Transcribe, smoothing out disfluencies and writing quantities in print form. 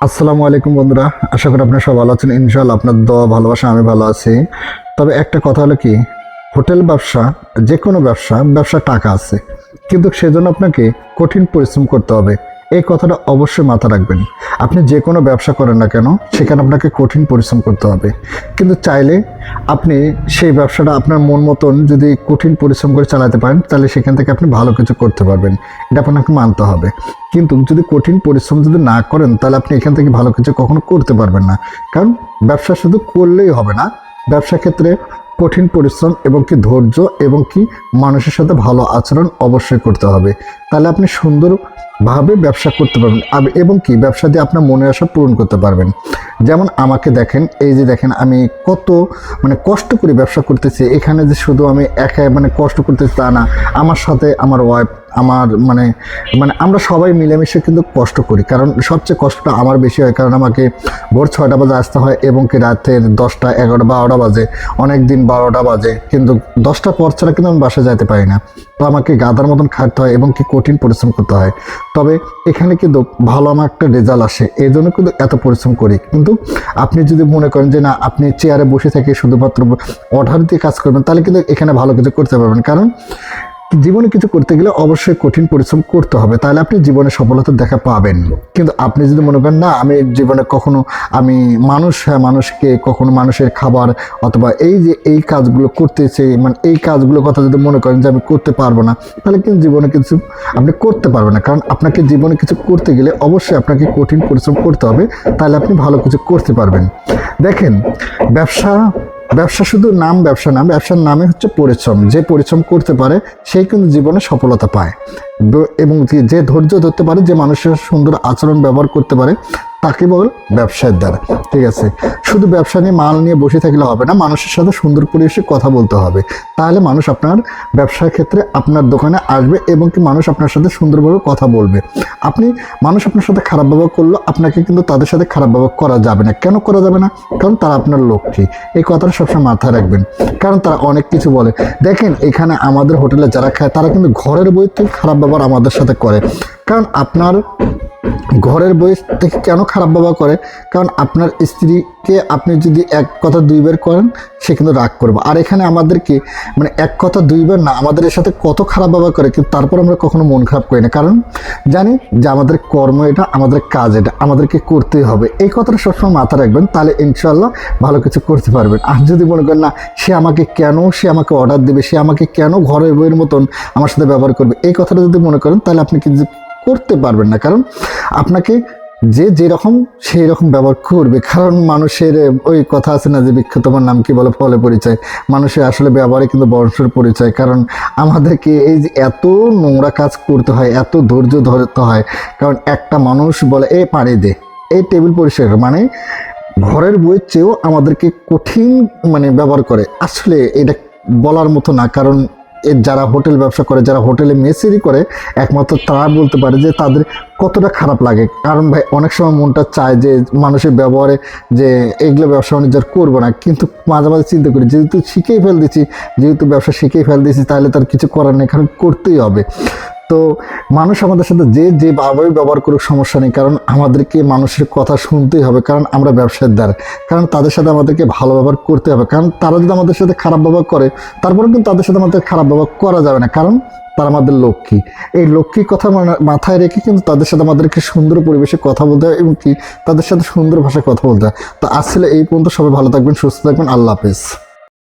আসসালামু আলাইকুম বন্ধুরা, আশা করি আপনারা সব ভালো আছেন। ইনশাআল্লাহ আপনার দোয়া ভালোবাসা আমি ভালো আছি। তবে একটা কথা হলো কি, হোটেল ব্যবসা, যে কোনো ব্যবসা টাকা আছে, কিন্তু সেজন্য আপনাকে কঠিন পরিশ্রম করতে হবে। এই কথাটা অবশ্যই মাথায় রাখবেন। আপনি যে কোনো ব্যবসা করেন না কেন, সেখানে আপনাকে কঠিন পরিশ্রম করতে হবে। কিন্তু চাইলে আপনি সেই ব্যবসাটা আপনার মন মতন যদি কঠিন পরিশ্রম করে চালাতে পারেন, তাহলে সেখান থেকে আপনি ভালো কিছু করতে পারবেন। এটা আপনাকে মানতে হবে। কিন্তু যদি কঠিন পরিশ্রম যদি না করেন, তাহলে আপনি এখান থেকে ভালো কিছু কখনো করতে পারবেন না। কারণ ব্যবসা শুধু করলেই হবে না, ব্যবসা ক্ষেত্রে কঠিন পরিশ্রম এবং কি ধৈর্য এবং কি মানুষের সাথে ভালো আচরণ অবশ্যই করতে হবে। তাহলে আপনি সুন্দরভাবে ব্যবসা করতে পারবেন এবং কি ব্যবসা দিয়ে আপনার মনের আশা পূরণ করতে পারবেন। যেমন আমাকে দেখেন, এই যে দেখেন আমি কত কষ্ট করে ব্যবসা করতেছি। এখানে যে শুধু আমি একা কষ্ট করতেছি তা না, আমার সাথে আমার ওয়াইফ, আমার আমরা সবাই মিলেমিশে কিন্তু কষ্ট করি। কারণ সবচেয়ে কষ্টটা আমার বেশি হয়, কারণ আমাকে ভোর 6টা বাজে আসতে হয় এবং কি রাতের 10টা 11টা 12টা বাজে, অনেক দিন 12টা বাজে, কিন্তু 10টার পর ছাড়া কিন্তু আমি বাসায় যেতে পারি না। তো আমাকে গাধার মতন খাটতে হয় এবং কি কঠিন পরিশ্রম করতে হয়। তবে এখানে কিন্তু ভালো আমার একটা রেজাল্ট আসে, এই জন্য কিন্তু এত পরিশ্রম করি। কিন্তু আপনি যদি মনে করেন যে না, আপনি চেয়ারে বসে থেকে শুধুমাত্র অর্ডার দিয়ে কাজ করবেন, তাহলে কিন্তু এখানে ভালো কিছু করতে পারবেন। কারণ জীবনে কিছু করতে গেলে অবশ্যই কঠিন পরিশ্রম করতে হবে, তাহলে আপনি জীবনে সফলতা দেখা পাবেন। কিন্তু আপনি যদি মনে করেন না, আমি জীবনে কখনো আমি মানুষকে কখনো মানুষের খাবার অথবা এই যে এই কাজগুলো করতেছে, এই কাজগুলোর কথা যদি মনে করেন যে আমি করতে পারবো না, তাহলে কিন্তু জীবনে কিছু আপনি করতে পারবেন না। কারণ আপনাকে জীবনে কিছু করতে গেলে অবশ্যই আপনাকে কঠিন পরিশ্রম করতে হবে, তাহলে আপনি ভালো কিছু করতে পারবেন। দেখেন, ব্যবসা ব্যবসা শুধু নাম ব্যবসা না, ব্যবসার নামে হচ্ছে পরিশ্রম। যে পরিশ্রম করতে পারে সেই কিন্তু জীবনে সফলতা পায়। এবং যে ধৈর্য ধরতে পারে, যে মানুষের সুন্দর আচরণ ব্যবহার করতে পারে, তাকে বল ব্যবসায়ের দ্বারা। ঠিক আছে, শুধু ব্যবসা নিয়ে মাল নিয়ে বসে থাকলে হবে না, মানুষের সাথে সুন্দর পরিবেশে কথা বলতে হবে। তাহলে মানুষ আপনার ব্যবসার ক্ষেত্রে আপনার দোকানে আসবে এবং কি মানুষ আপনার সাথে সুন্দরভাবে কথা বলবে। মানুষ আপনার সাথে খারাপ ব্যবহার করলো, আপনাকে কিন্তু তাদের সাথে খারাপ ব্যবহার করা যাবে না। কেন করা যাবে না? কারণ তারা আপনার লক্ষ্মী। এই কথাটা সবসময় মাথায় রাখবেন, কারণ তারা অনেক কিছু বলে। দেখেন, এখানে আমাদের হোটেলে যারা খায়, তারা কিন্তু ঘরের বই থেকে খারাপ ব্যবহার আমাদের সাথে করে। কারণ আপনার ঘরের বই থেকে কেন খারাপ ব্যবহার করে? কারণ আপনার স্ত্রীকে আপনি যদি এক কথা দুইবার করেন, সে কিন্তু রাগ করবে। আর এখানে আমাদেরকে এক কথা দুইবার না, আমাদের এর সাথে কত খারাপ ব্যবহার করে, কিন্তু তারপর আমরা কখনো মন খারাপ করি না। কারণ জানি যে আমাদের কর্ম এটা, আমাদের কাজ এটা, আমাদেরকে করতেই হবে। এই কথাটা সবসময় মাথায় রাখবেন, তাহলে ইনশাল্লাহ ভালো কিছু করতে পারবেন। আর যদি মনে করেন না, সে আমাকে অর্ডার দেবে, সে আমাকে কেন ঘরের বইয়ের মতন আমার সাথে ব্যবহার করবে, এই কথাটা যদি মনে করেন, তাহলে আপনি কিন্তু করতে পারবেন না। কারণ আপনাকে যে যেরকম সেই রকম ব্যবহার করবে। কারণ মানুষের ওই কথা আছে না যে বিখ্যাত তোমার নাম কি বলে ফলে পরিচয়। মানুষের আসলে ব্যবহারে কিন্তু বংশের পরিচয়। কারণ আমাদেরকে এই যে এত নোংরা কাজ করতে হয়, এত ধৈর্য ধরতে হয়। কারণ একটা মানুষ বলে পানি দে, এই টেবিল পরিষ্কার, ঘরের বইয়ের চেয়েও আমাদেরকে কঠিন ব্যবহার করে। আসলে এটা বলার মতো না। কারণ যারা হোটেল ব্যবসা করে, যারা হোটেলে মেসেরি করে, একমাত্র তারা বলতে পারে যে তাদের কতটা খারাপ লাগে। কারণ ভাই, অনেক সময় মনটা চায় যে মানুষের ব্যবহারে যে এগুলো ব্যবসা বাণিজ্য করবো না, কিন্তু মাঝে মাঝে চিন্তা করি যেহেতু ব্যবসা শিখেই ফেল দিয়েছি, তাহলে তার কিছু করার নেই, কারণ করতেই হবে। তো মানুষ আমাদের সাথে যেভাবে ব্যবহার করুক সমস্যা নেই, কারণ আমাদেরকে মানুষের কথা শুনতেই হবে। কারণ আমরা ব্যবসার দ্বার, কারণ তাদের সাথে আমাদেরকে ভালো ব্যবহার করতে হবে। কারণ তারা যদি আমাদের সাথে খারাপ ব্যবহার করে, তারপরে কিন্তু তাদের সাথে আমাদের খারাপ ব্যবহার করা যাবে না। কারণ তারা আমাদের লক্ষ্মী। এই লক্ষ্মীর কথা মাথায় রেখে কিন্তু তাদের সাথে আমাদেরকে সুন্দর পরিবেশে কথা বলতে হয় এবং কি তাদের সাথে সুন্দর ভাষায় কথা বলতে হয়। তো আসলে এই পর্যন্ত, সবাই ভালো থাকবেন, সুস্থ থাকবেন, আল্লাহ হাফেজ।